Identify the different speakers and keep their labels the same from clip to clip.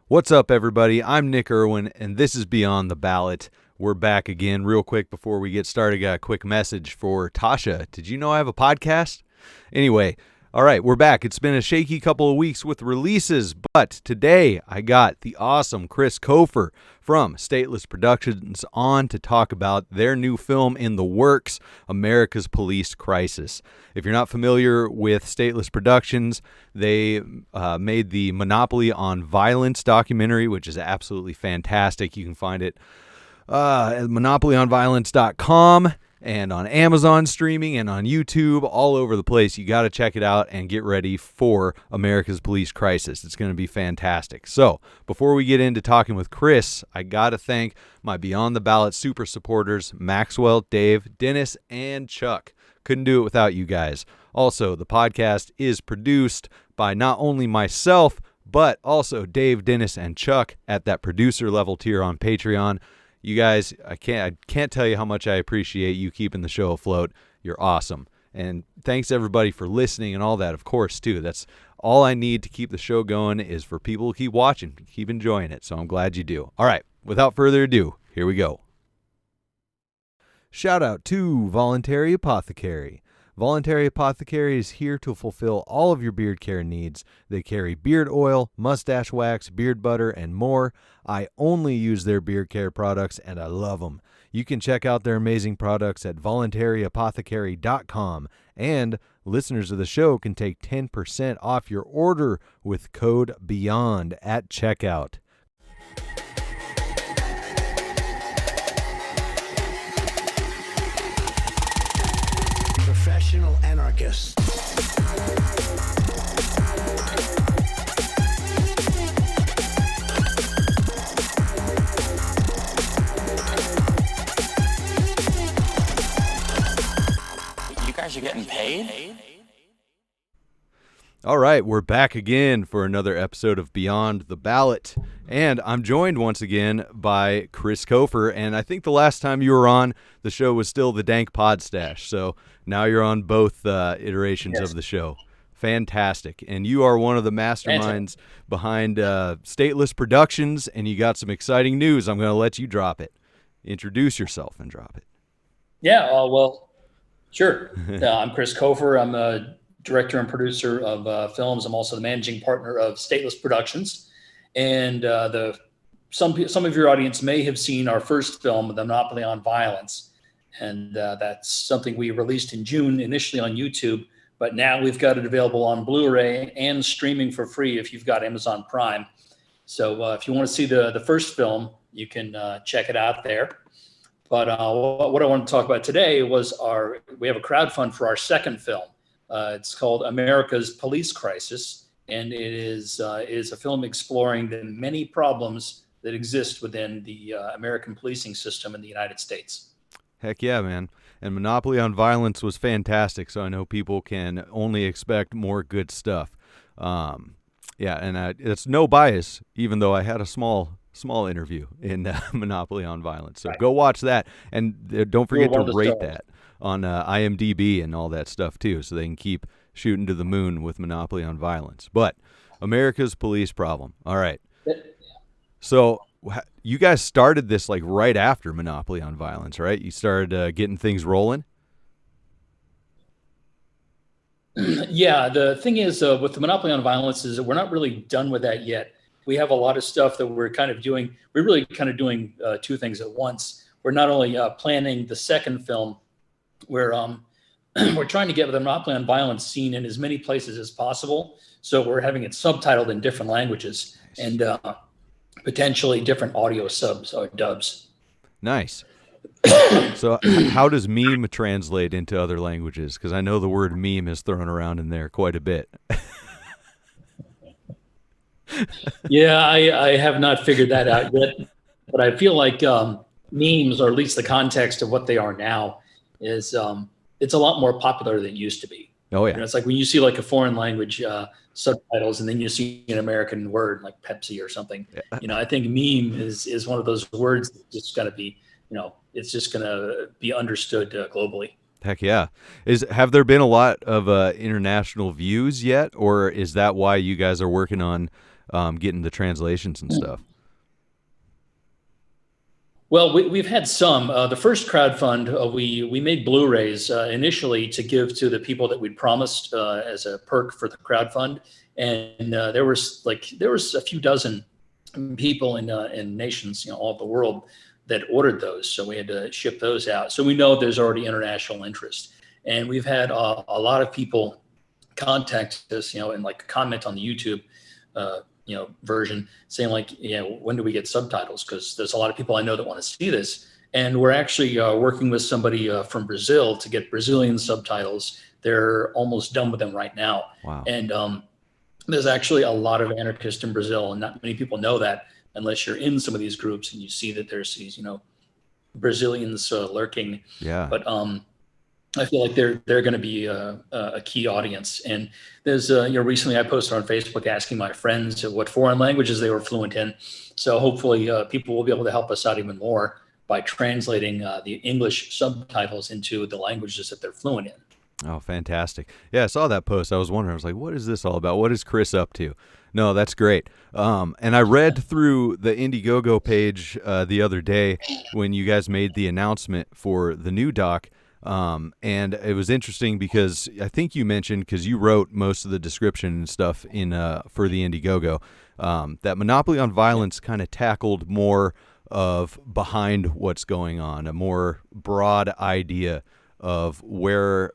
Speaker 1: What's up, everybody? I'm Nick Irwin, and this is Beyond the Ballot. We're back again. Real quick before we get started, got a quick message for Tasha. Did you know I have a podcast? Anyway, all right, we're back. It's been a shaky couple of weeks with releases, but today I got the awesome Chris Cofer from Stateless Productions on to talk about their new film in the works, America's Police Crisis. If you're not familiar with Stateless Productions, they made the Monopoly on Violence documentary, which is absolutely fantastic. You can find it at monopolyonviolence.com and on Amazon streaming and on YouTube, all over the place. You got to check it out and get ready for America's Police Crisis. It's going to be fantastic. So before we get into talking with Chris, I got to thank my Beyond the Ballot super supporters, Maxwell, Dave, Dennis, and Chuck. Couldn't do it without you guys. Also, the podcast is produced by not only myself, but also Dave, Dennis, and Chuck at that producer level tier on Patreon. You guys, I can't tell you how much I appreciate you keeping the show afloat. You're awesome. And thanks everybody for listening and all that, of course, too. That's all I need to keep the show going is for people to keep watching, keep enjoying it. So I'm glad you do. All right, without further ado, here we go. Shout out to Voluntary Apothecary. Voluntary Apothecary is here to fulfill all of your beard care needs. They carry beard oil, mustache wax, beard butter, and more. I only use their beard care products, and I love them. You can check out their amazing products at voluntарyapothecary.com, and listeners of the show can take 10% off your order with code BEYOND at checkout.
Speaker 2: Professional anarchists.
Speaker 3: You guys are getting paid?
Speaker 1: All right, we're back again for another episode of Beyond the Ballot, and I'm joined once again by Chris Cofer, and I think the last time you were on, the show was still the Dank Podstash, so now you're on both iterations of the show. Fantastic, and you are one of the masterminds behind Stateless Productions, and you got some exciting news. I'm going to let you drop it. Introduce yourself and drop it.
Speaker 4: Yeah, well, sure. I'm Chris Cofer. I'm a director and producer of films. I'm also the managing partner of Stateless Productions. And some of your audience may have seen our first film, The Monopoly on Violence. And that's something we released in June, initially on YouTube. But now we've got it available on Blu-ray and streaming for free if you've got Amazon Prime. So if you want to see the first film, you can check it out there. But what I want to talk about today was we have a crowdfund for our second film. It's called America's Police Crisis, and it is a film exploring the many problems that exist within the American policing system in the United States.
Speaker 1: Heck yeah, man. And Monopoly on Violence was fantastic, so I know people can only expect more good stuff. And it's no bias, even though I had a small interview in Monopoly on Violence. So Go watch that, and don't forget to rate that on IMDb and all that stuff too, so they can keep shooting to the moon with Monopoly on Violence. But America's police problem. All right. So you guys started this like right after Monopoly on Violence, right? You started getting things rolling?
Speaker 4: Yeah, the thing is with the Monopoly on Violence is that we're not really done with that yet. We have a lot of stuff that we're kind of doing. We're really kind of doing two things at once. We're not only planning the second film, we're trying to get the Monopoly on Violence seen in as many places as possible. So we're having it subtitled in different languages and potentially different audio subs or dubs.
Speaker 1: Nice. So how does meme translate into other languages? Because I know the word meme is thrown around in there quite a bit.
Speaker 4: Yeah, I have not figured that out yet. But I feel like memes, or at least the context of what they are now, is it's a lot more popular than it used to be.
Speaker 1: Oh, yeah.
Speaker 4: You know, it's like when you see like a foreign language subtitles and then you see an American word like Pepsi or something. Yeah. You know, I think meme is one of those words that's just got to be, you know, it's just going to be understood globally.
Speaker 1: Heck yeah. Have there been a lot of international views yet, or is that why you guys are working on getting the translations and stuff?
Speaker 4: Well, we've had some. The first crowdfund, we made Blu-rays initially to give to the people that we'd promised as a perk for the crowdfund, and there was a few dozen people in nations, all over the world, that ordered those. So we had to ship those out. So we know there's already international interest, and we've had a lot of people contact us, and like comment on the YouTube version, saying like, when do we get subtitles? Because there's a lot of people I know that want to see this. And we're actually working with somebody from Brazil to get Brazilian subtitles. They're almost done with them right now.
Speaker 1: Wow.
Speaker 4: And there's actually a lot of anarchists in Brazil, and not many people know that unless you're in some of these groups and you see that there's these, Brazilians lurking.
Speaker 1: Yeah.
Speaker 4: But I feel like they're going to be a key audience. And there's, recently I posted on Facebook asking my friends what foreign languages they were fluent in. So hopefully people will be able to help us out even more by translating the English subtitles into the languages that they're fluent in.
Speaker 1: Oh, fantastic. Yeah, I saw that post. I was wondering, I was like, what is this all about? What is Chris up to? No, that's great. And I read through the Indiegogo page the other day when you guys made the announcement for the new doc. And it was interesting because I think you mentioned, because you wrote most of the description and stuff in for the Indiegogo, that Monopoly on Violence kind of tackled more of behind what's going on, a more broad idea of where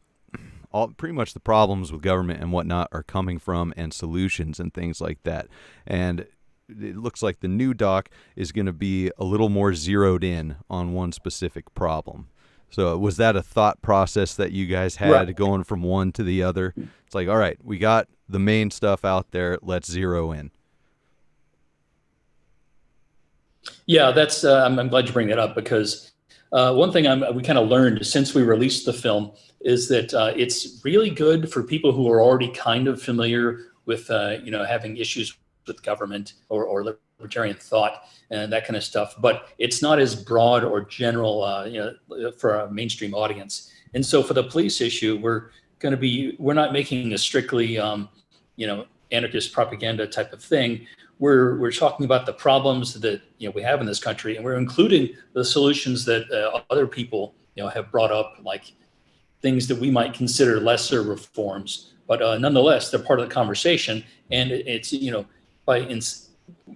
Speaker 1: pretty much the problems with government and whatnot are coming from, and solutions and things like that. And it looks like the new doc is going to be a little more zeroed in on one specific problem. So was that a thought process that you guys had going from one to the other? It's like, all right, we got the main stuff out there. Let's zero in.
Speaker 4: Yeah, that's. I'm glad you bring that up, because one thing we kind of learned since we released the film is that it's really good for people who are already kind of familiar with, having issues with government or libertarian thought and that kind of stuff. But it's not as broad or general, for a mainstream audience. And so for the police issue, we're not making a strictly, anarchist propaganda type of thing. We're talking about the problems that we have in this country, and we're including the solutions that other people have brought up, like things that we might consider lesser reforms, but nonetheless they're part of the conversation. And it's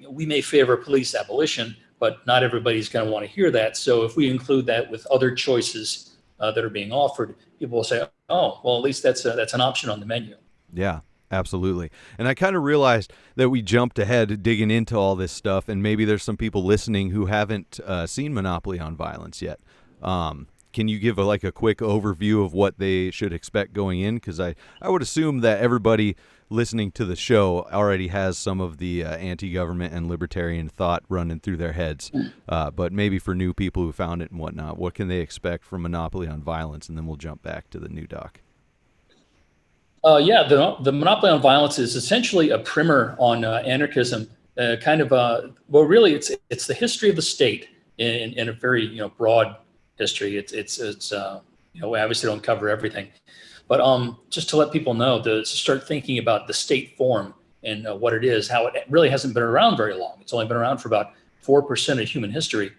Speaker 4: we may favor police abolition, but not everybody's going to want to hear that. So if we include that with other choices that are being offered, people will say, "Oh, well, at least that's an option on the menu."
Speaker 1: Yeah. Absolutely. And I kind of realized that we jumped ahead digging into all this stuff, and maybe there's some people listening who haven't seen Monopoly on Violence yet. Can you give a quick overview of what they should expect going in? Because I would assume that everybody listening to the show already has some of the anti-government and libertarian thought running through their heads. But maybe for new people who found it and whatnot, what can they expect from Monopoly on Violence? And then we'll jump back to the new doc.
Speaker 4: The Monopoly on Violence is essentially a primer on anarchism. Really, it's the history of the state in a very broad history. It's we obviously don't cover everything, but just to let people know, to start thinking about the state form and what it is, how it really hasn't been around very long. It's only been around for about 4% of human history,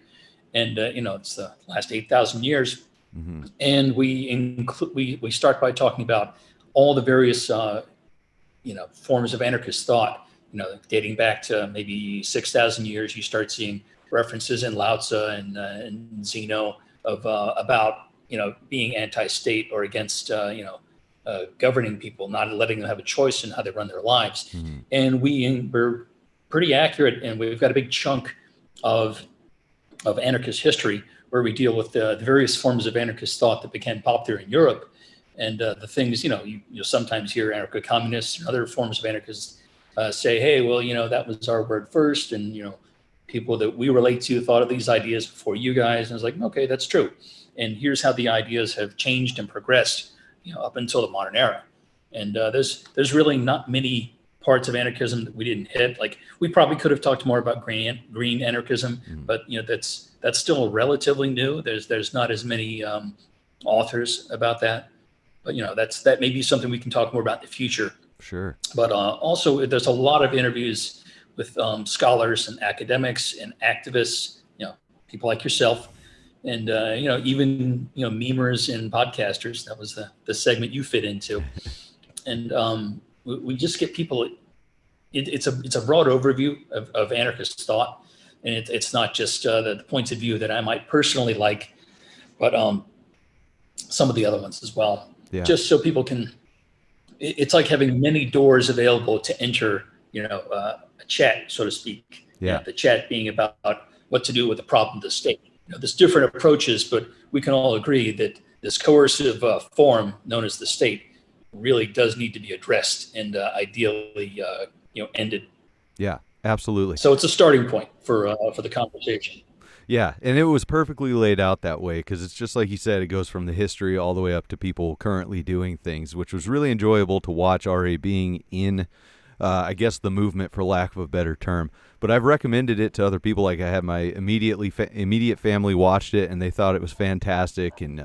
Speaker 4: and it's the last 8,000 years. Mm-hmm. And we start by talking about all the various, forms of anarchist thought, dating back to maybe 6,000 years. You start seeing references in Lao Tzu and Zeno about, being anti-state or against, governing people, not letting them have a choice in how they run their lives. Mm-hmm. And we're pretty accurate, and we've got a big chunk of anarchist history where we deal with the various forms of anarchist thought that became popular in Europe. And the things, you'll sometimes hear anarcho-communists and other forms of anarchists say, hey, well, that was our word first. And, people that we relate to thought of these ideas before you guys. And it's like, okay, that's true. And here's how the ideas have changed and progressed, up until the modern era. And there's really not many parts of anarchism that we didn't hit. Like, we probably could have talked more about green anarchism, but, that's still relatively new. There's not as many authors about that. But that may be something we can talk more about in the future.
Speaker 1: Sure.
Speaker 4: But also, there's a lot of interviews with scholars and academics and activists, people like yourself, and even memers and podcasters. That was the segment you fit into, and we just get people. It's a broad overview of anarchist thought, and it's not just the points of view that I might personally like, but some of the other ones as well.
Speaker 1: Yeah.
Speaker 4: Just so people can. It's like having many doors available to enter, a chat, so to speak.
Speaker 1: Yeah.
Speaker 4: The chat being about what to do with the problem of the state. There's different approaches, but we can all agree that this coercive form known as the state really does need to be addressed and ideally, ended.
Speaker 1: Yeah, absolutely.
Speaker 4: So it's a starting point for the conversation.
Speaker 1: Yeah, and it was perfectly laid out that way because it's just like you said, it goes from the history all the way up to people currently doing things, which was really enjoyable to watch already being in, I guess, the movement, for lack of a better term. But I've recommended it to other people. Like I had my immediate family watched it, and they thought it was fantastic, and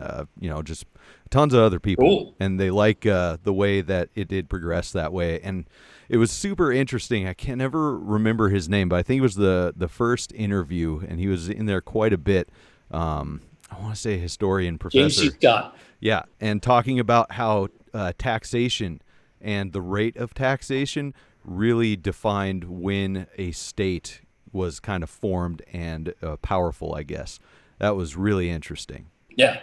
Speaker 1: just tons of other people.
Speaker 4: Cool.
Speaker 1: And they like the way that it did progress that way. And it was super interesting. I can never remember his name, but I think it was the first interview, and he was in there quite a bit. I want to say historian, professor.
Speaker 4: James C. Scott.
Speaker 1: Yeah, and talking about how taxation and the rate of taxation really defined when a state was kind of formed and powerful, I guess. That was really interesting.
Speaker 4: Yeah.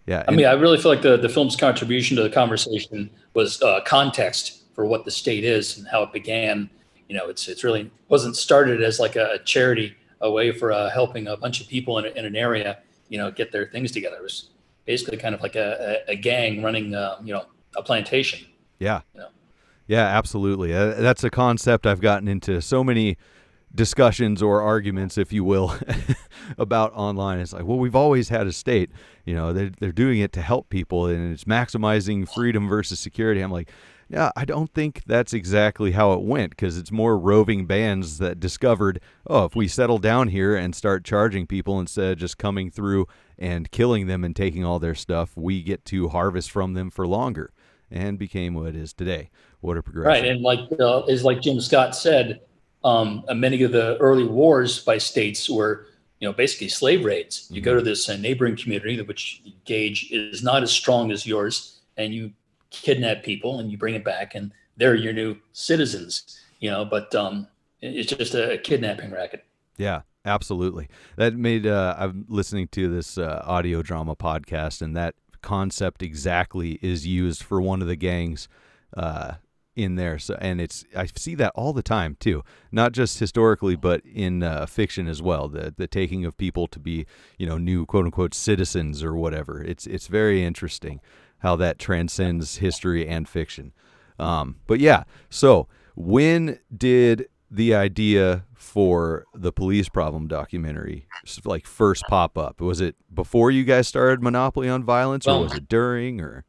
Speaker 4: I mean, I really feel like the film's contribution to the conversation was context for what the state is and how it began. It's really wasn't started as like a charity, a way for helping a bunch of people in an area, get their things together. It was basically kind of like a gang running, a plantation.
Speaker 1: Yeah. Yeah, absolutely. That's a concept I've gotten into so many discussions or arguments, if you will, about online. It's like, well, we've always had a state. They're doing it to help people, and it's maximizing freedom versus security. I'm like, yeah, I don't think that's exactly how it went, because it's more roving bands that discovered, if we settle down here and start charging people instead of just coming through and killing them and taking all their stuff, we get to harvest from them for longer, and became what it is today. What a progression.
Speaker 4: Right, and like Jim Scott said, many of the early wars by states were, basically slave raids. You go to this neighboring community, which you gauge is not as strong as yours, and you kidnap people and you bring it back, and they're your new citizens. But it's just a kidnapping racket.
Speaker 1: Yeah, absolutely. That made I'm listening to this audio drama podcast, and that concept exactly is used for one of the gangs in there. So, and I see that all the time too, not just historically, but in fiction as well. The taking of people to be, new quote unquote citizens or whatever. It's very interesting how that transcends history and fiction. But yeah, so when did the idea for the police problem documentary first pop up? Was it before you guys started Monopoly on Violence, or was it during, or?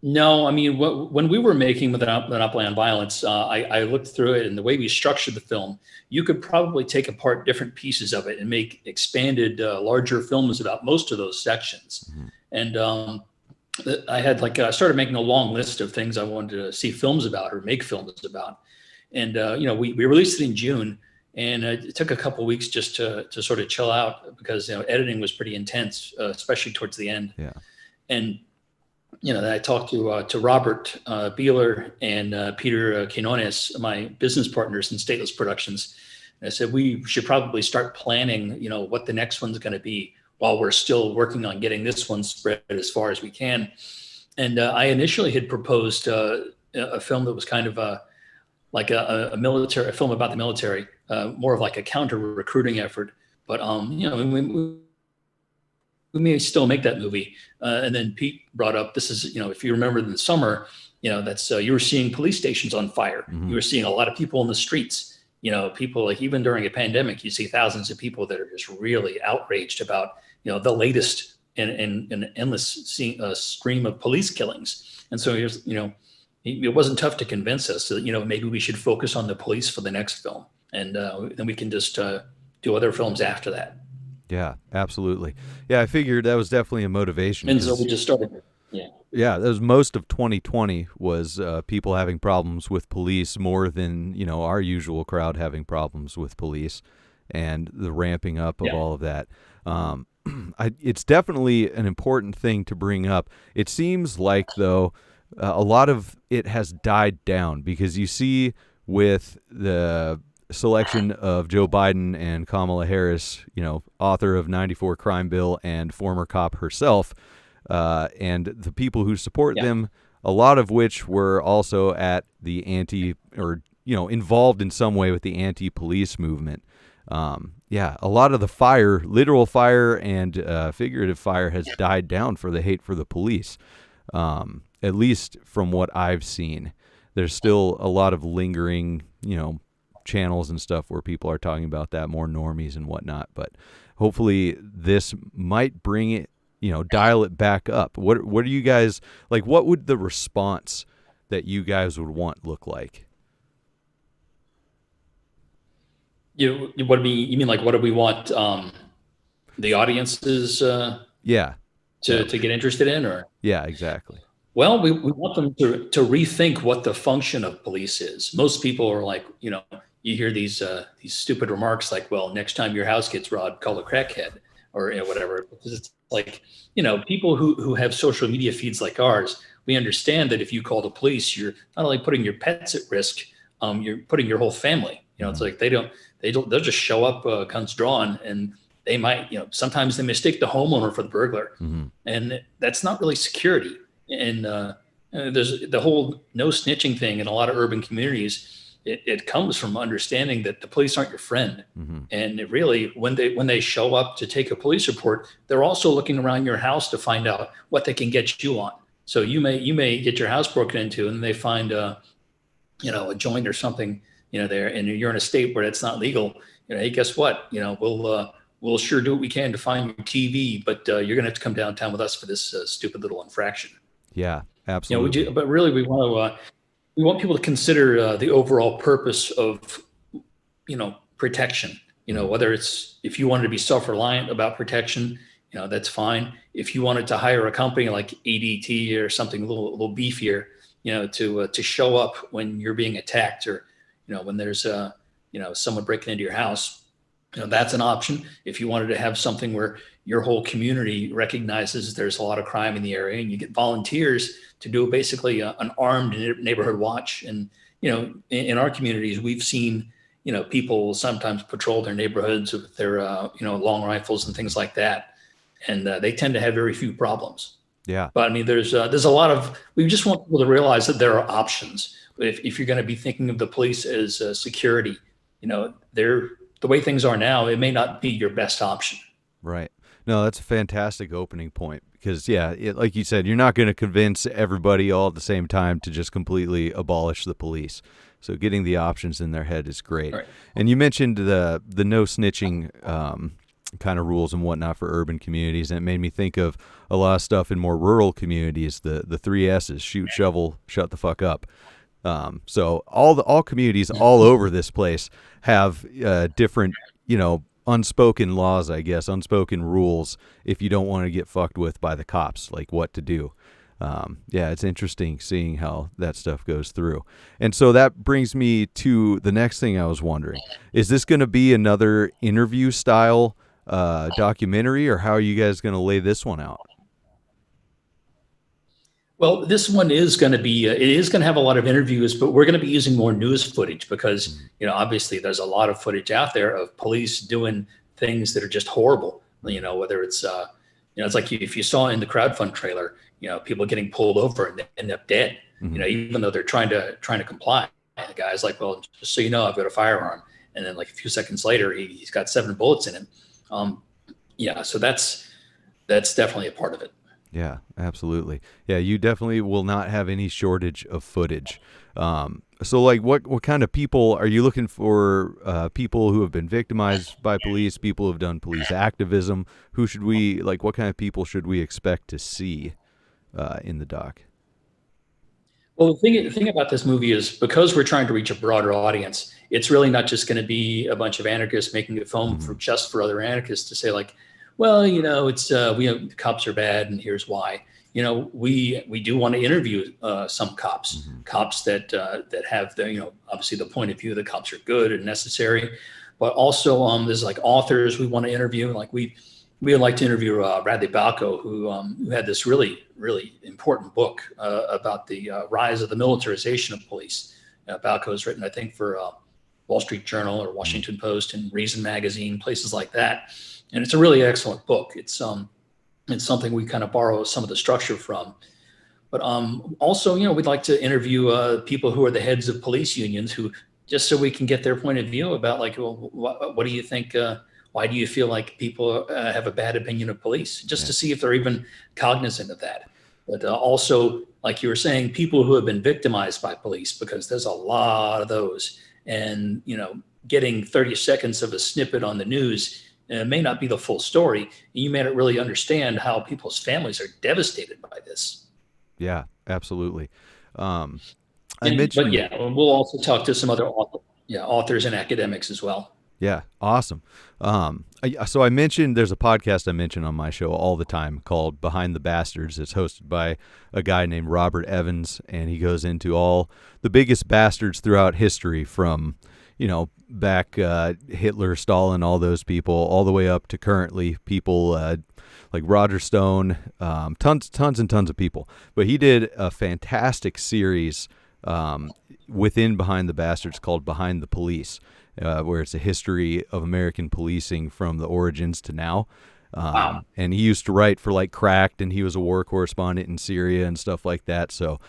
Speaker 4: No, I mean, when we were making Monopoly on Violence, I looked through it, and the way we structured the film, you could probably take apart different pieces of it and make expanded, larger films about most of those sections. Mm-hmm. And I had I started making a long list of things I wanted to see films about or make films about. And, we released it in June, and it took a couple of weeks just to sort of chill out because, editing was pretty intense, especially towards the end.
Speaker 1: Yeah.
Speaker 4: And, then I talked to Robert Beeler and Peter Quinones, my business partners in Stateless Productions. And I said, we should probably start planning, what the next one's going to be while we're still working on getting this one spread as far as we can. And I initially had proposed a film that was kind of a film about the military, more of like a counter recruiting effort. But, we may still make that movie. And then Pete brought up, this is, if you remember in the summer, that's you were seeing police stations on fire. Mm-hmm. You were seing a lot of people in the streets, people even during a pandemic, you see thousands of people that are just really outraged about, the latest in an endless stream of police killings. And so here's, it wasn't tough to convince us that, maybe we should focus on the police for the next film. And then we can just do other films after that.
Speaker 1: Yeah, absolutely. Yeah, I figured that was definitely a motivation.
Speaker 4: And so we just started. Yeah.
Speaker 1: Yeah, that was most of 2020 was people having problems with police more than, our usual crowd having problems with police, and the ramping up of all of that. It's definitely an important thing to bring up. It seems like, though, a lot of it has died down because you see with the selection of Joe Biden and Kamala Harris, author of 94 Crime Bill and former cop herself, and the people who support them, a lot of which were also at the involved in some way with the anti-police movement. A lot of the fire, literal fire and figurative fire, has died down for the hate for the police, at least from what I've seen. There's still a lot of lingering, channels and stuff where people are talking about that, more normies and whatnot. But hopefully this might bring it, dial it back up. What are you guys like? What would the response that you guys would want look like?
Speaker 4: You mean like what do we want the audiences to get interested in, or?
Speaker 1: Yeah, exactly.
Speaker 4: Well, we want them to rethink what the function of police is. Most people are like, you hear these stupid remarks like, well, next time your house gets robbed, call a crackhead, or whatever. Because it's like, people who have social media feeds like ours, we understand that if you call the police, you're not only putting your pets at risk, you're putting your whole family. It's like they'll just show up, guns drawn, and they might, sometimes they mistake the homeowner for the burglar, and that's not really security. And there's the whole no snitching thing in a lot of urban communities. It comes from understanding that the police aren't your friend. And it really, when they show up to take a police report, they're also looking around your house to find out what they can get you on. So you may get your house broken into, and they find a joint or something, there, and you're in a state where it's not legal. Hey, guess what? We'll sure do what we can to find your TV, but you're going to have to come downtown with us for this stupid little infraction.
Speaker 1: Yeah, absolutely.
Speaker 4: But really, we want people to consider the overall purpose of, protection. Whether it's, if you wanted to be self-reliant about protection, that's fine. If you wanted to hire a company like ADT or something a little beefier, to show up when you're being attacked, or, when there's someone breaking into your house, that's an option. If you wanted to have something where your whole community recognizes there's a lot of crime in the area, and you get volunteers to do basically an armed neighborhood watch. And, in our communities, we've seen, people sometimes patrol their neighborhoods with their, long rifles and things like that. And they tend to have very few problems.
Speaker 1: Yeah.
Speaker 4: But I mean, there's a lot of, we just want people to realize that there are options. If you're going to be thinking of the police as security, the way things are now, it may not be your best option.
Speaker 1: Right. No, that's a fantastic opening point because, like you said, you're not going to convince everybody all at the same time to just completely abolish the police. So getting the options in their head is great. Right. And you mentioned the no snitching kind of rules and whatnot for urban communities, and it made me think of a lot of stuff in more rural communities, the 3 S's, shoot, shovel, shut the fuck up. So all communities all over this place have different, unspoken laws, I guess, unspoken rules if you don't want to get fucked with by the cops, like what to do. It's interesting seeing how that stuff goes through. And so that brings me to the next thing I was wondering. Is this going to be another interview style documentary, or how are you guys going to lay this one out?
Speaker 4: Well, this one is going to be, it is going to have a lot of interviews, but we're going to be using more news footage because, obviously there's a lot of footage out there of police doing things that are just horrible. Whether it's, it's like if you saw in the crowdfund trailer, people getting pulled over and they end up dead, even though they're trying to comply. And the guy's like, well, just so you know, I've got a firearm. And then like a few seconds later, he's got 7 bullets in him. So that's definitely a part of it.
Speaker 1: Yeah, absolutely. Yeah, you definitely will not have any shortage of footage. So, like, what kind of people are you looking for? People who have been victimized by police, people who have done police activism. What kind of people should we expect to see in the doc?
Speaker 4: Well, the thing about this movie is because we're trying to reach a broader audience, it's really not just going to be a bunch of anarchists making a film for other anarchists to say like, well, it's the cops are bad and here's why. we do want to interview some cops,
Speaker 1: Mm-hmm.
Speaker 4: cops that have the, obviously the point of view the cops are good and necessary, but also there's like authors we want to interview. Like we would like to interview Bradley Balco, who had this really, really important book about the rise of the militarization of police. Balco has written, I think, for Wall Street Journal or Washington Post and Reason Magazine, places like that. And it's a really excellent book. It's something we kind of borrow some of the structure from. But also, we'd like to interview people who are the heads of police unions, who just so we can get their point of view about like, well, what do you think? Why do you feel like people have a bad opinion of police? Just to see if they're even cognizant of that. But also, like you were saying, people who have been victimized by police, because there's a lot of those. And, getting 30 seconds of a snippet on the news may not be the full story. You may not really understand how people's families are devastated by this.
Speaker 1: Yeah, absolutely.
Speaker 4: But we'll also talk to some other authors and academics as well.
Speaker 1: Yeah, awesome. So I mentioned there's a podcast I mention on my show all the time called Behind the Bastards. It's hosted by a guy named Robert Evans, and he goes into all the biggest bastards throughout history from, back Hitler, Stalin, all those people, all the way up to currently people like Roger Stone, tons and tons of people. But he did a fantastic series within Behind the Bastards called Behind the Police, where it's a history of American policing from the origins to now.
Speaker 4: Wow.
Speaker 1: And he used to write for like Cracked, and he was a war correspondent in Syria and stuff like that. So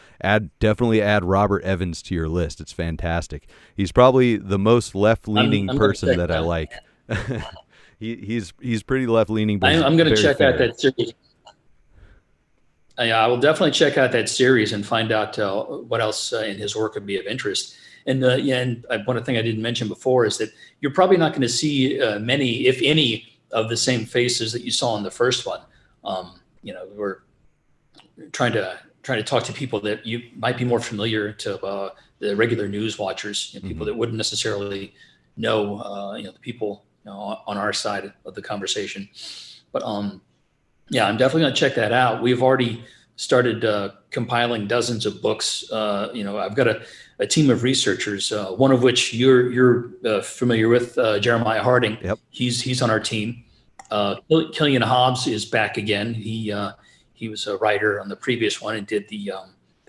Speaker 1: definitely add Robert Evans to your list. It's fantastic. He's probably the most left-leaning person that I like. He's pretty left-leaning. But
Speaker 4: I'm going to check out that series. I will definitely check out that series and find out what else in his work would be of interest. And one thing I didn't mention before is that you're probably not going to see many, if any, of the same faces that you saw in the first one. We're trying to talk to people that you might be more familiar to the regular news watchers, people that wouldn't necessarily know, the people on our side of the conversation. But I'm definitely going to check that out. We've already started compiling dozens of books. I've got a team of researchers, one of which you're familiar with, Jeremiah Harding.
Speaker 1: Yep.
Speaker 4: He's on our team. Killian Hobbs is back again. He was a writer on the previous one and did the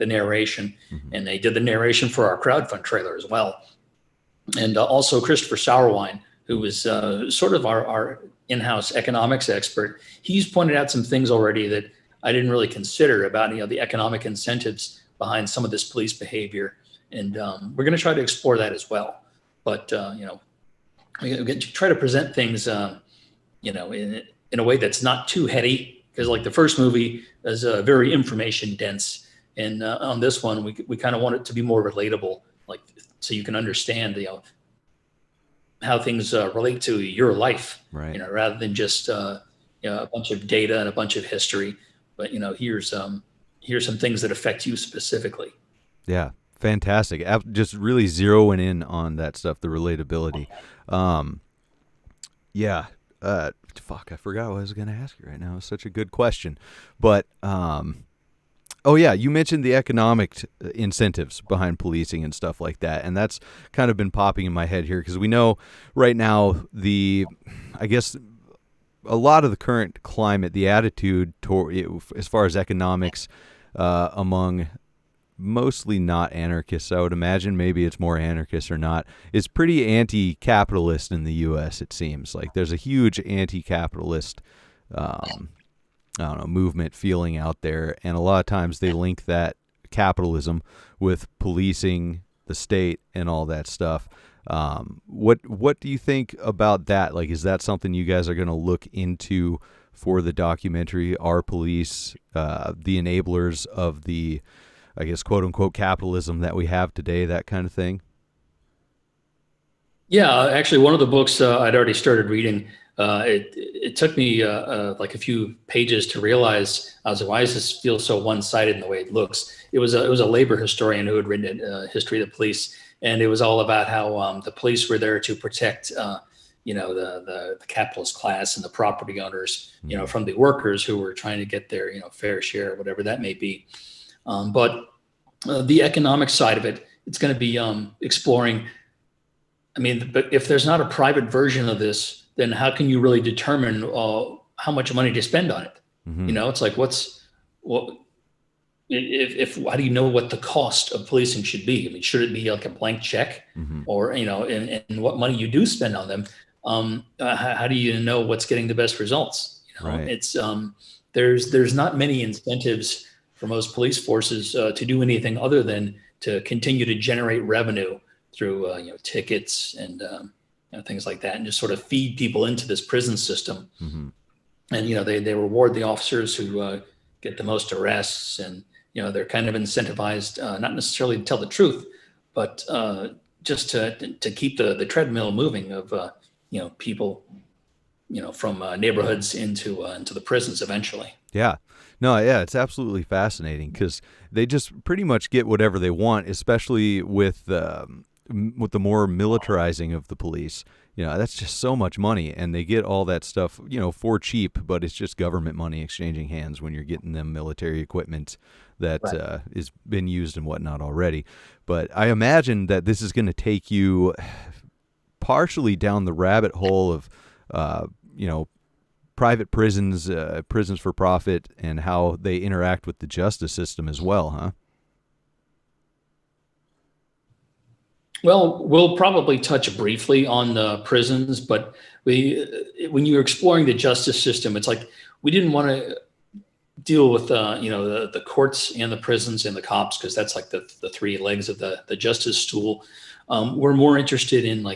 Speaker 4: narration, and they did the narration for our crowdfund trailer as well. And also Christopher Sauerwein, who was sort of our in-house economics expert. He's pointed out some things already that I didn't really consider about the economic incentives behind some of this police behavior, and we're going to try to explore that as well. But we're going to try to present things in a way that's not too heady, because like the first movie is very information dense, and on this one we kind of want it to be more relatable, like so you can understand how things relate to your life,
Speaker 1: right?
Speaker 4: Rather than just a bunch of data and a bunch of history, but here's some things that affect you specifically.
Speaker 1: Yeah, fantastic. Just really zeroing in on that stuff, the relatability. I forgot what I was going to ask you right now. It's such a good question. But, you mentioned the economic incentives behind policing and stuff like that. And that's kind of been popping in my head here because we know right now I guess a lot of the current climate, the attitude toward, as far as economics among mostly not anarchists, I would imagine, maybe it's more anarchists or not, is pretty anti-capitalist in the U.S., it seems. Like there's a huge anti-capitalist movement feeling out there, and a lot of times they link that capitalism with policing the state and all that stuff. What do you think about that? Like, is that something you guys are going to look into for the documentary? Are police the enablers of the, I guess, quote unquote capitalism that we have today, that kind of thing?
Speaker 4: Yeah, actually, one of the books I'd already started reading, it took me like a few pages to realize. I was like, why does this feel so one-sided in the way it looks? It was a labor historian who had written History of the Police, and it was all about how the police were there to protect the capitalist class and the property owners, from the workers who were trying to get their, fair share, whatever that may be. But the economic side of it, it's going to be exploring. I mean, but if there's not a private version of this, then how can you really determine how much money to spend on it? It's like, if how do you know what the cost of policing should be? I mean, should it be like a blank check, or and what money you do spend on them? How do you know what's getting the best results?
Speaker 1: Right.
Speaker 4: It's there's not many incentives for most police forces to do anything other than to continue to generate revenue through tickets and things like that, and just sort of feed people into this prison system. And they reward the officers who get the most arrests, and they're kind of incentivized, not necessarily to tell the truth, but just to keep the treadmill moving of people from neighborhoods into the prisons eventually.
Speaker 1: Yeah. No, yeah, it's absolutely fascinating because they just pretty much get whatever they want, especially with the more militarizing of the police. That's just so much money, and they get all that stuff, for cheap, but it's just government money exchanging hands when you're getting them military equipment that is been used and whatnot already. But I imagine that this is going to take you partially down the rabbit hole of, private prisons, prisons for profit, and how they interact with the justice system as well, huh?
Speaker 4: Well, we'll probably touch briefly on the prisons, but when you're exploring the justice system, it's like we didn't want to deal with the courts and the prisons and the cops, because that's like the three legs of the justice stool. We're more interested in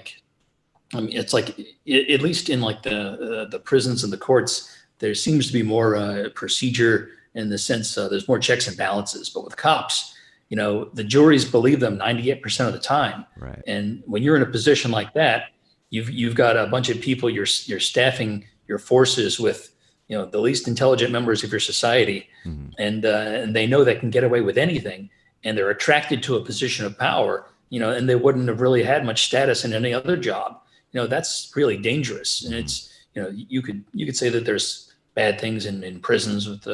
Speaker 4: it's like at least in like the prisons and the courts, there seems to be more procedure in the sense there's more checks and balances. But with cops, the juries believe them 98% of the time.
Speaker 1: Right.
Speaker 4: And when you're in a position like that, you've got a bunch of people, you're staffing your forces with the least intelligent members of your society, and they know they can get away with anything, and they're attracted to a position of power, and they wouldn't have really had much status in any other job. That's really dangerous. And it's you could say that there's bad things in prisons with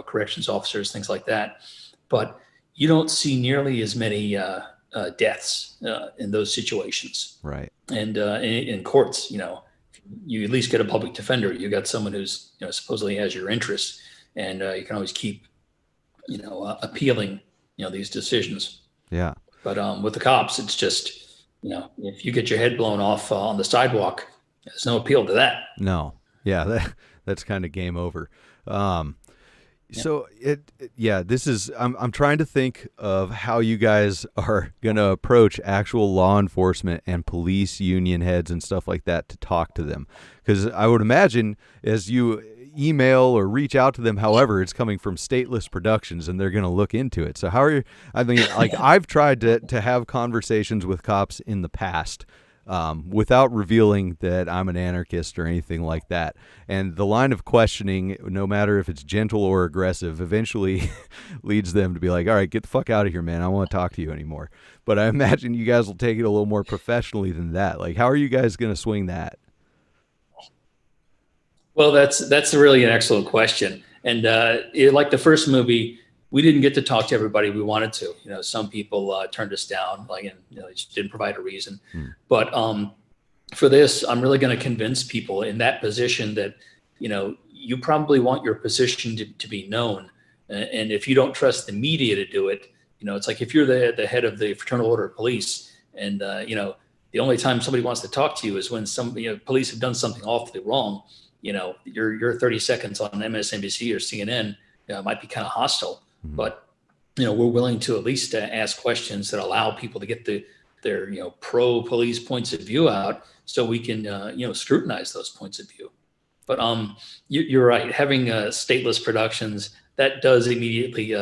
Speaker 4: corrections officers, things like that, but you don't see nearly as many deaths in those situations.
Speaker 1: Right.
Speaker 4: And in courts, you at least get a public defender. You got someone who's supposedly has your interests, and you can always keep appealing these decisions.
Speaker 1: Yeah.
Speaker 4: But with the cops, it's just if you get your head blown off on the sidewalk, there's no appeal to that.
Speaker 1: No. Yeah, that's kind of game over. So this is, I'm trying to think of how you guys are going to approach actual law enforcement and police union heads and stuff like that to talk to them. Because I would imagine as you email or reach out to them, however, it's coming from Stateless Productions and they're going to look into it. So how are you, I've tried to have conversations with cops in the past, without revealing that I'm an anarchist or anything like that. And the line of questioning, no matter if it's gentle or aggressive, eventually leads them to be like, all right, get the fuck out of here, man. I don't want to talk to you anymore. But I imagine you guys will take it a little more professionally than that. Like, how are you guys going to swing that?
Speaker 4: Well, that's really an excellent question. And like the first movie, we didn't get to talk to everybody we wanted to. Some people turned us down, they just didn't provide a reason. But for this, I'm really going to convince people in that position that, you probably want your position to be known. And if you don't trust the media to do it, it's like if you're the head of the Fraternal Order of Police, and the only time somebody wants to talk to you is when police have done something awfully wrong. Your 30 seconds on MSNBC or CNN might be kind of hostile. But we're willing to at least ask questions that allow people to get their pro police points of view out, so we can scrutinize those points of view. But you're right. Having Stateless Productions, that does immediately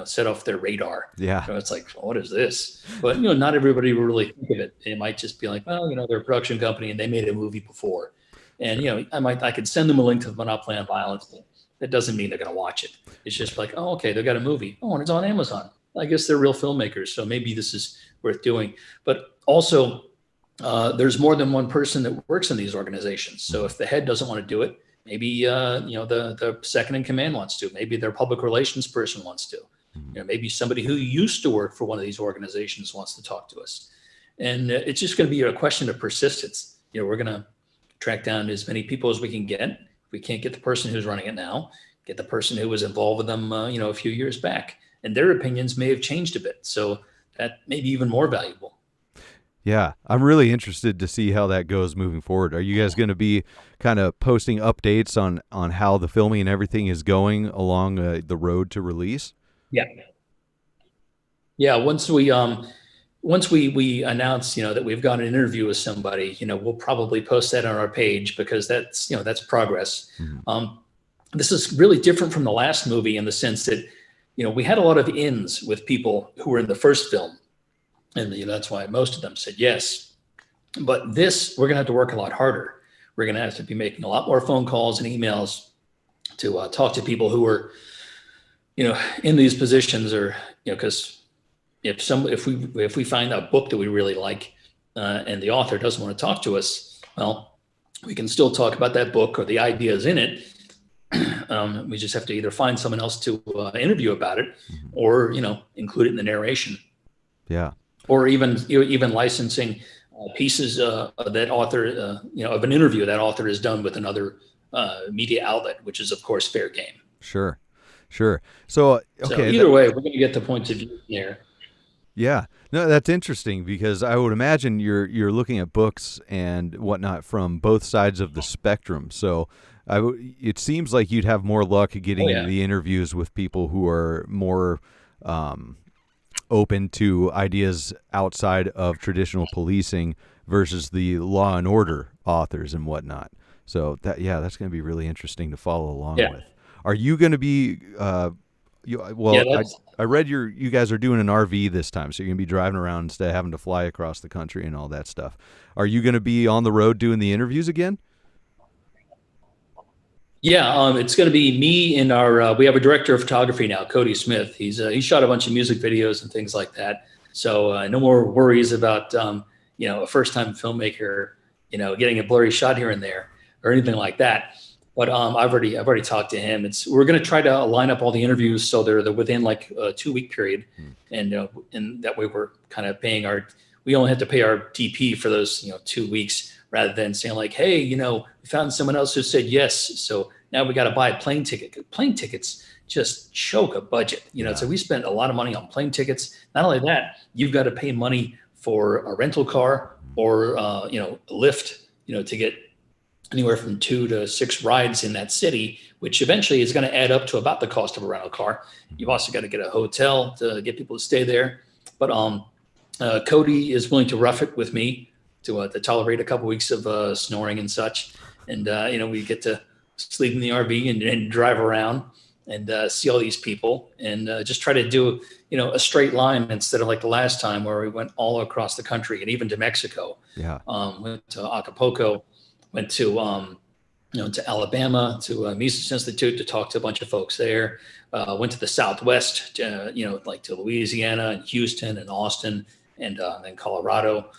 Speaker 4: set off their radar.
Speaker 1: Yeah,
Speaker 4: it's like, what is this? But not everybody will really think of it. They might just be like, well, they're a production company and they made a movie before, and I could send them a link to the Monopoly on Violence. But that doesn't mean they're going to watch it. It's just like, oh, okay, they've got a movie. Oh, and it's on Amazon. I guess they're real filmmakers, so maybe this is worth doing. But also, there's more than one person that works in these organizations. So if the head doesn't want to do it, maybe the second in command wants to. Maybe their public relations person wants to. Maybe somebody who used to work for one of these organizations wants to talk to us. And it's just going to be a question of persistence. We're going to track down as many people as we can get. If we can't get the person who's running it now, get the person who was involved with them, a few years back. And their opinions may have changed a bit. So that may be even more valuable.
Speaker 1: Yeah, I'm really interested to see how that goes moving forward. Are you guys going to be kind of posting updates on how the filming and everything is going along the road to release?
Speaker 4: Yeah. Once we announce, that we've got an interview with somebody, we'll probably post that on our page, because that's progress. Mm-hmm. This is really different from the last movie in the sense that, we had a lot of ins with people who were in the first film. And that's why most of them said yes. But this, we're going to have to work a lot harder. We're going to have to be making a lot more phone calls and emails to talk to people who are, in these positions, or, because if we find a book that we really like and the author doesn't want to talk to us, well, we can still talk about that book or the ideas in it. We just have to either find someone else to interview about it, or, include it in the narration.
Speaker 1: Yeah.
Speaker 4: Or even licensing pieces that author, of an interview that author has done with another media outlet, which is, of course, fair game.
Speaker 1: Sure. So, okay.
Speaker 4: So either way, we're going to get the points of view there.
Speaker 1: Yeah. No, that's interesting, because I would imagine you're looking at books and whatnot from both sides of the spectrum. So it seems like you'd have more luck getting the interviews with people who are more open to ideas outside of traditional policing versus the law and order authors and whatnot. So that's going to be really interesting to follow along with. Are you going to be, I read you guys are doing an RV this time, so you're going to be driving around instead of having to fly across the country and all that stuff. Are you going to be on the road doing the interviews again?
Speaker 4: Yeah, it's going to be me and we have a director of photography now, Cody Smith. He shot a bunch of music videos and things like that. So no more worries about, a first-time filmmaker, getting a blurry shot here and there or anything like that. But I've already talked to him. We're going to try to line up all the interviews so they're within like a 2-week period, and that way we're kind of we only have to pay our DP for those 2 weeks, rather than saying like, hey, we found someone else who said yes, so now we got to buy a plane ticket. Plane tickets just choke a budget, So we spent a lot of money on plane tickets. Not only that, you've got to pay money for a rental car or a Lyft, to get anywhere from 2 to 6 rides in that city, which eventually is going to add up to about the cost of a rental car. You've also got to get a hotel to get people to stay there. But Cody is willing to rough it with me to tolerate a couple weeks of snoring and such. And, we get to sleep in the RV and drive around and see all these people and just try to do, a straight line instead of like the last time where we went all across the country and even to Mexico. Yeah. Went to Acapulco, went to, to Alabama, to Mises Institute to talk to a bunch of folks there. Went to the Southwest, like to Louisiana and Houston and Austin and then Colorado.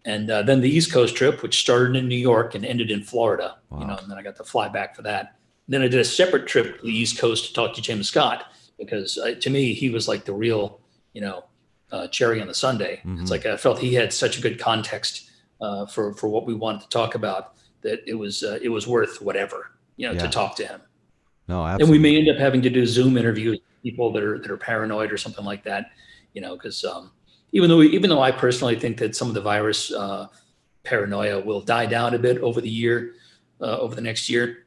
Speaker 4: And then the East Coast trip, which started in New York and ended in Florida, and then I got to fly back for that. Then I did a separate trip to the East Coast to talk to James Scott, because to me, he was like the real, cherry on the sundae. Mm-hmm. It's like I felt he had such a good context for what we wanted to talk about, that it was worth whatever, to talk to him. No, absolutely. And we may end up having to do Zoom interviews with people that are paranoid or something like that, because even though I personally think that some of the virus paranoia will die down a bit over the next year,